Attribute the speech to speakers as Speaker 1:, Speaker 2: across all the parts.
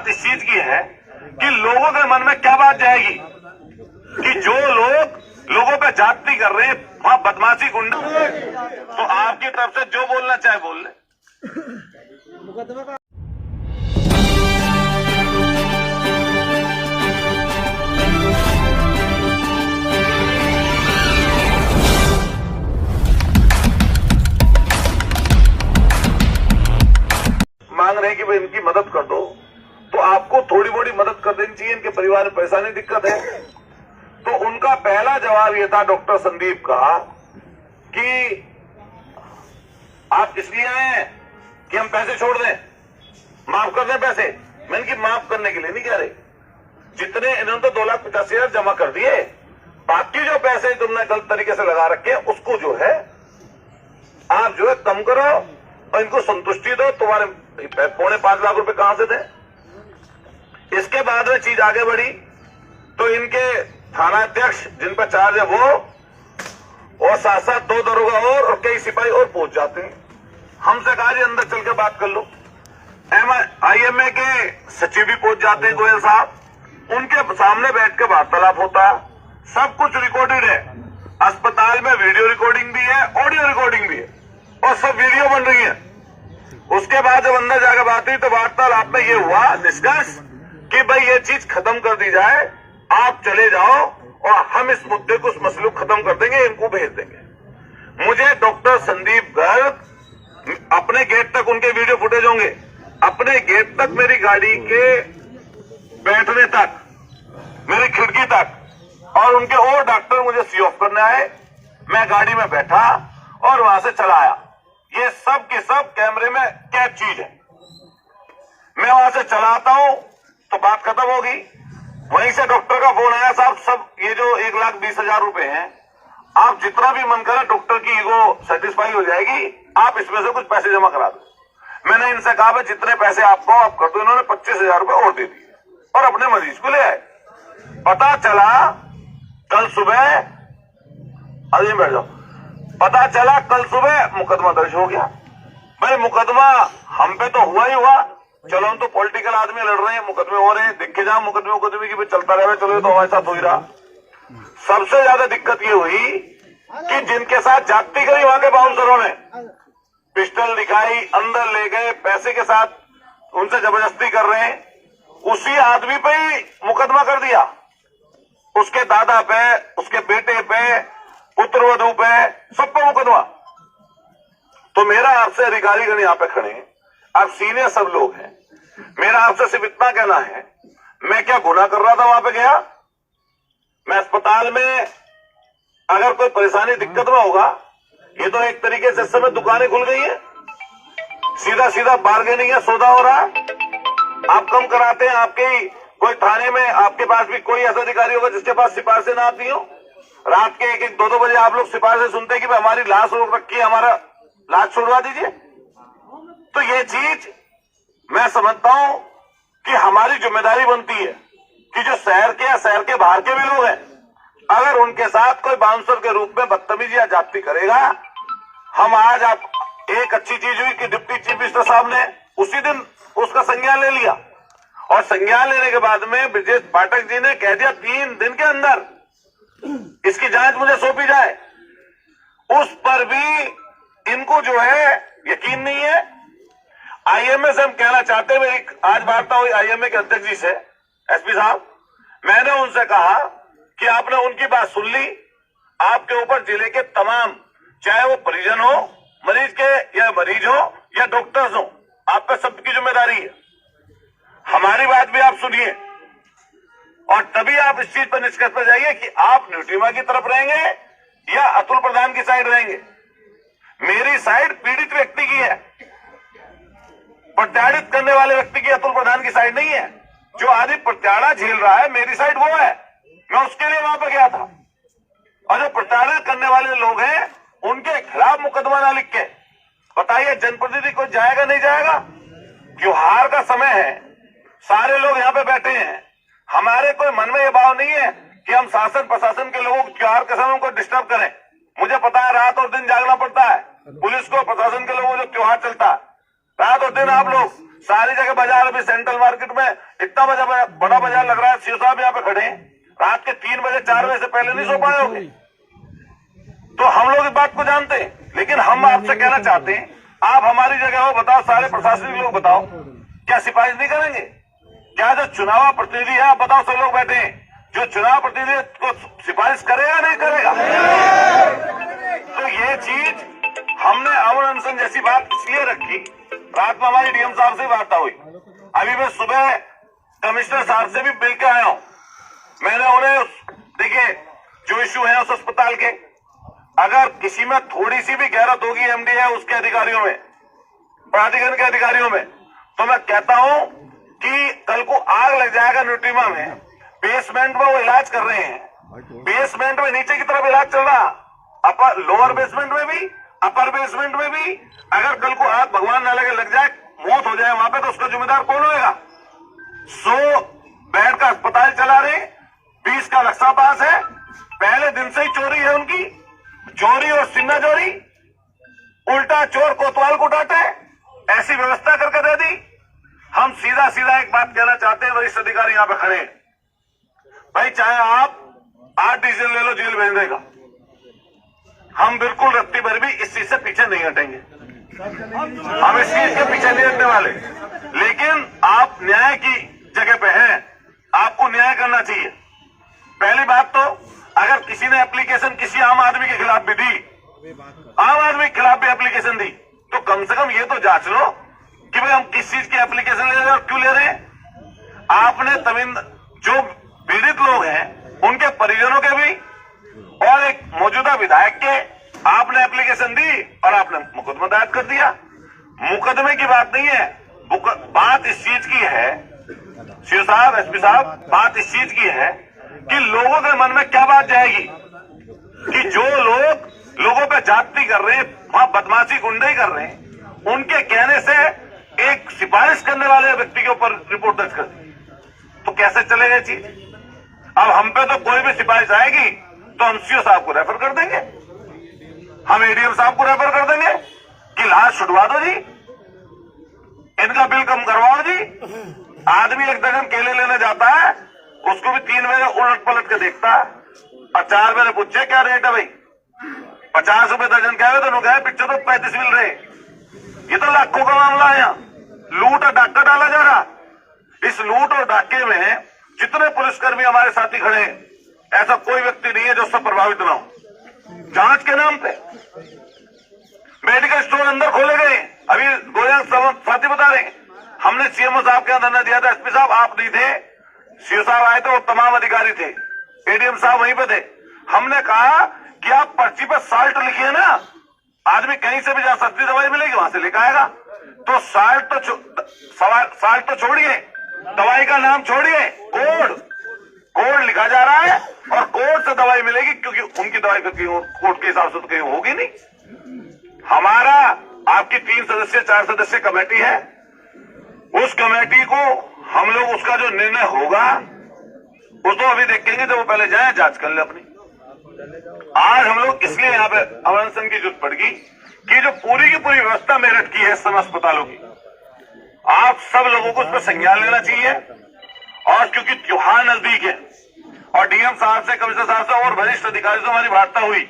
Speaker 1: बात इस चीज की है कि लोगों के मन में क्या बात जाएगी कि जो लोग लोगों पे जाति कर रहे हैं, वहां बदमाशी गुंडा, तो आपकी तरफ से जो बोलना चाहे बोल ले। मांग रहे हैं कि भाई इनकी मदद कर दो, तो आपको थोड़ी बड़ी मदद कर देनी चाहिए। इनके परिवार में पैसा नहीं, दिक्कत है। तो उनका पहला जवाब यह था डॉक्टर संदीप का कि आप इसलिए आए हैं कि हम पैसे छोड़ दें, माफ कर दें पैसे। मैंने कि माफ करने के लिए नहीं कह रहे, जितने इन्होंने तो 2,85,000 जमा कर दिए, बाकी जो पैसे तुमने गलत तरीके से लगा रखे उसको जो है आप जो है कम करो और इनको संतुष्टि दो। तुम्हारे 4.5 लाख रुपए कहां से थे? इसके बाद में चीज आगे बढ़ी तो इनके थाना अध्यक्ष जिन पर चार्ज है वो और साथ साथ 2 दरोगा और कई सिपाही और पहुंच जाते हैं। हमसे कहा जी अंदर चल के बात कर लो। IMA के सचिव भी पहुंच जाते हैं, गोयल साहब, उनके सामने बैठ के वार्तालाप होता है। सब कुछ रिकॉर्डेड है, अस्पताल में वीडियो रिकॉर्डिंग भी है, ऑडियो रिकॉर्डिंग भी है और सब वीडियो बन रही है। उसके बाद जब अंदर जाकर बात हुई तो वार्तालाप में ये हुआ निष्कर्ष कि भाई ये चीज खत्म कर दी जाए, आप चले जाओ और हम इस मुद्दे को, उस मसले को खत्म कर देंगे, इनको भेज देंगे। मुझे डॉक्टर संदीप गर्ग अपने गेट तक, उनके वीडियो फुटेज होंगे, अपने गेट तक, मेरी गाड़ी के बैठने तक, मेरी खिड़की तक, और उनके और डॉक्टर मुझे सी ऑफ करने आए। मैं गाड़ी में बैठा और वहां से चला आया। ये सब के सब कैमरे में कैद चीज है। मैं वहां से चला आता हूं तो बात खत्म होगी। वहीं से डॉक्टर का फोन आया, साहब सब ये जो 1,20,000 रुपए हैं, आप जितना भी मन करे, डॉक्टर की ईगो सेटिस्फाई हो जाएगी, आप इसमें से कुछ पैसे जमा करा दो। मैंने इनसे कहा भाई जितने पैसे आपको आप कर दो। इन्होंने 25,000 रुपए और दे दिए और अपने मरीज को ले आए। पता चला कल सुबह, अभी बैठ जाओ, पता चला कल सुबह मुकदमा दर्ज हो गया। भाई मुकदमा हम पे तो हुआ ही हुआ, चलो हम तो पॉलिटिकल आदमी लड़ रहे हैं, मुकदमे हो रहे हैं, देखे जाओ मुकदमे की भी चलता रहे, चलो तो हमारे साथ हो ही रहा। सबसे ज्यादा दिक्कत ये हुई कि जिनके साथ जाति करी वहां के बाउंसरों ने पिस्टल दिखाई, अंदर ले गए, पैसे के साथ उनसे जबरदस्ती कर रहे हैं, उसी आदमी पे ही मुकदमा कर दिया। उसके दादा पे, उसके बेटे पे, पुत्रवधू पे, सब पे मुकदमा। तो मेरा आपसे अधिकारीगण यहाँ पे खड़े हैं, आप सीनियर सब लोग हैं, मेरा आपसे सिर्फ इतना कहना है, मैं क्या गुनाह कर रहा था वहां पे गया? मैं अस्पताल में अगर कोई परेशानी दिक्कत में होगा, ये तो एक तरीके से इस समय दुकानें खुल गई है, सीधा सीधा बार्गेनिंग है, सौदा हो रहा है, आप कम कराते हैं। आपके कोई थाने में आपके पास भी कोई ऐसा अधिकारी होगा जिसके पास सिफारिशें ना आती हो? रात के 1-1, 2-2 बजे आप लोग सिफारिशें सुनते हैं कि भाई हमारी लाश रोक रखी है, हमारा लाश छुड़वा दीजिए। तो ये चीज मैं समझता हूं कि हमारी जिम्मेदारी बनती है कि जो शहर के या शहर के बाहर के भी लोग हैं, अगर उनके साथ कोई बाउंसर के रूप में बदतमीजी या जाति करेगा, हम आज आप एक अच्छी चीज हुई कि डिप्टी चीफ मिनिस्टर साहब ने उसी दिन उसका संज्ञान ले लिया और संज्ञान लेने के बाद में ब्रजेश पाठक जी ने कह दिया 3 दिन के अंदर इसकी जांच मुझे सौंपी जाए। उस पर भी इनको जो है यकीन नहीं है। IMA से हम कहना चाहते हैं, मेरी आज वार्ता हुई IMA के अध्यक्ष जी से, SP साहब, मैंने उनसे कहा कि आपने उनकी बात सुन ली, आपके ऊपर जिले के तमाम, चाहे वो परिजन हो मरीज के या मरीज हो या डॉक्टर्स हो, आप पे सबकी जिम्मेदारी है। हमारी बात भी आप सुनिए और तभी आप इस चीज पर निष्कर्ष पर जाइए कि आप न्यूट्रीमा की तरफ रहेंगे या अतुल प्रधान की साइड रहेंगे। मेरी साइड पीड़ित व्यक्ति की है, प्रताड़ित करने वाले व्यक्ति की अतुल प्रधान की साइड नहीं है। जो आदमी प्रताड़ना झेल रहा है, मेरी साइड वो है, मैं उसके लिए वहां पर गया था। और जो प्रताड़ना करने वाले लोग हैं उनके खिलाफ मुकदमा ना लिख के बताइए जनप्रतिनिधि को जाएगा नहीं जाएगा? त्योहार का समय है, सारे लोग यहाँ पे बैठे हैं, हमारे कोई मन में ये भाव नहीं है कि हम शासन प्रशासन के लोगों को त्योहार के समय उनको डिस्टर्ब करें। मुझे पता है रात और दिन जागना पड़ता है, पुलिस को, प्रशासन के लोगों को जो त्योहार चलता है, रात और दिन आप लोग सारी जगह बाजार, अभी सेंट्रल मार्केट में इतना बड़ा बाजार लग रहा है। सीओ साहब यहाँ पे खड़े हैं, रात के 3 बजे 4 बजे से पहले नहीं सो पाए होंगे। तो हम लोग इस बात को जानते हैं, लेकिन हम आपसे कहना चाहते हैं, आप हमारी जगह हो, बताओ, सारे प्रशासनिक लोग बताओ, क्या सिफारिश नहीं करेंगे? क्या जो चुनाव प्रतिनिधि है, आप बताओ, सब लोग बैठे हैं, जो चुनाव प्रतिनिधि को सिफारिश करेगा नहीं करेगा? तो ये चीज हमने अमर अनशन जैसी बात इसलिए रखी, रात में हमारी डीएम साहब से वार्ता हुई, अभी मैं सुबह कमिश्नर साहब से भी मिल के आया हूं। मैंने उन्हें, देखिए, जो इश्यू है उस अस्पताल के, अगर किसी में थोड़ी सी भी गैरत होगी एमडी है उसके अधिकारियों में, प्राधिकरण के अधिकारियों में, तो मैं कहता हूं कि कल को आग लग जाएगा न्यूट्रीमा में। बेसमेंट में वो इलाज कर रहे हैं, बेसमेंट में नीचे की तरफ इलाज चल रहा, अपर लोअर बेसमेंट में भी, अपर बेसमेंट में भी। अगर कल को आग भगवान न लगे लग जाए, मौत हो जाए वहां पे, तो उसका जिम्मेदार कौन होगा? 100 बेड का अस्पताल चला रहे, 20 का नक्शा पास है, पहले दिन से ही चोरी है उनकी, चोरी और सिन्ना चोरी, उल्टा चोर कोतवाल को डांटे, ऐसी व्यवस्था करके दे दी। हम सीधा सीधा एक बात कहना चाहते हैं, वरिष्ठ अधिकारी यहां पे खड़े हैं, भाई चाहे आप 8 डीजल ले लो जेल भेजने का, हम बिल्कुल रत्ती भर भी इस चीज से पीछे नहीं हटेंगे, हम इस चीज के पीछे नहीं हटने वाले। लेकिन आप न्याय की जगह पे हैं, आपको न्याय करना चाहिए। पहली बात तो, अगर किसी ने एप्लीकेशन किसी आम आदमी के खिलाफ भी दी, आम आदमी के खिलाफ भी एप्लीकेशन दी, तो कम से कम ये तो जांच लो कि भाई हम किस चीज की एप्लीकेशन ले रहे हैं और क्यों ले रहे हैं। आपने जो पीड़ित लोग हैं उनके परिजनों के भी और एक मौजूदा विधायक के आपने एप्लीकेशन दी और आपने मुकदमा दायर कर दिया। मुकदमे की बात नहीं है, बात इस चीज की है, सीओ साहब, एसपी साहब, बात इस चीज की है कि लोगों के मन में क्या बात जाएगी कि जो लोग लोगों पे जाति कर रहे हैं, वहां बदमाशी गुंडे कर रहे हैं, उनके कहने से एक सिफारिश करने वाले व्यक्ति के ऊपर रिपोर्ट दर्ज कर दी, तो कैसे चलेगा चीज? अब हम पे तो कोई भी सिफारिश आएगी तो हम सीओ साहब को रेफर कर देंगे, हम एडीएम साहब को रेफर कर देंगे कि लाश छुड़वा दो जी, इनका बिल कम करवाओ जी। आदमी एक दर्जन केले लेने जाता है, उसको भी 3 बजे उलट पलट के देखता है और 4 बजे पूछे क्या रेट है भाई, 50 रुपए दर्जन कह रहे, तो कहे पिक्चर तो 35 मिल रहे। ये तो लाखों का मामला है, यहाँ लूट और डाका डाला जा रहा। इस लूट और डाके में जितने पुलिसकर्मी हमारे साथी खड़े हैं, ऐसा कोई व्यक्ति नहीं है जो उससे प्रभावित ना हो। जांच के नाम पे मेडिकल स्टोर अंदर खोले गए, अभी गोयंक साथी बता रहे हैं, हमने सीएमओ साहब के धरना दिया था, एसपी साहब आप नहीं थे, सीओ साहब आए थे और तमाम अधिकारी थे, एडीएम साहब वहीं पे थे। हमने कहा कि आप पर्ची पे साल्ट लिखिए ना, आदमी कहीं से भी जहां सस्ती दवाई मिलेगी वहां से लेकर आएगा। तो साल्ट तो छोड़िए, दवाई का नाम छोड़िए, कोड लिखा जा रहा है और कोड से दवाई मिलेगी, क्योंकि उनकी दवाई कोड के हिसाब से तो कहीं होगी नहीं। हमारा आपकी 3 सदस्य 4 सदस्य कमेटी है, उस कमेटी को हम लोग, उसका जो निर्णय होगा वो तो अभी देखेंगे, जब वो पहले जाए जांच कर ले अपनी। आज हम लोग इसलिए यहाँ पे अमर अनशन की जरूरत पड़ गई कि जो पूरी की पूरी व्यवस्था मेरठ की है सम अस्पतालों की, आप सब लोगों को उस पर संज्ञान लेना चाहिए। और क्योंकि त्योहार नजदीक है और डीएम साहब से, कमिश्नर साहब से और वरिष्ठ अधिकारियों से हमारी वार्ता हुई,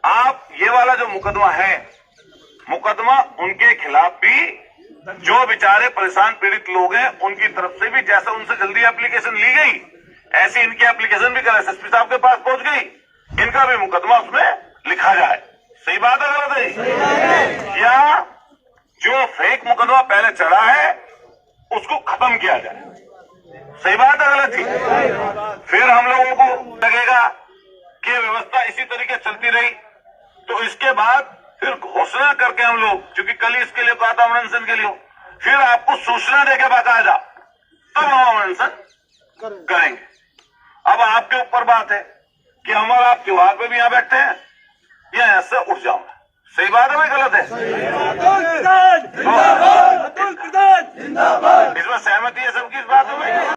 Speaker 1: आप ये वाला जो मुकदमा है, मुकदमा उनके खिलाफ भी, जो बेचारे परेशान पीड़ित लोग हैं उनकी तरफ से भी, जैसा उनसे जल्दी एप्लीकेशन ली गई ऐसी इनकी एप्लीकेशन भी कल एसएसपी साहब के पास पहुंच गई, इनका भी मुकदमा उसमें लिखा जाए। सही बात है गलत है? या जो फेक मुकदमा पहले चढ़ा है उसको खत्म किया जाए। सही बात है गलत थी? फिर हम लोगों को लगेगा कि व्यवस्था इसी तरीके चलती रही तो इसके बाद फिर घोषणा करके हम लोग, क्योंकि कल ही इसके लिए कहा था अमर अनशन के लिए, फिर आपको सूचना देके बाकायदा तब हम अमर अनशन करेंगे। अब आपके ऊपर बात है कि हम और आप त्योहार पे भी यहाँ बैठते हैं या ऐसे उठ जाऊंगा। सही बात है भाई गलत है? इसमें सहमति है सबकी इस बात में?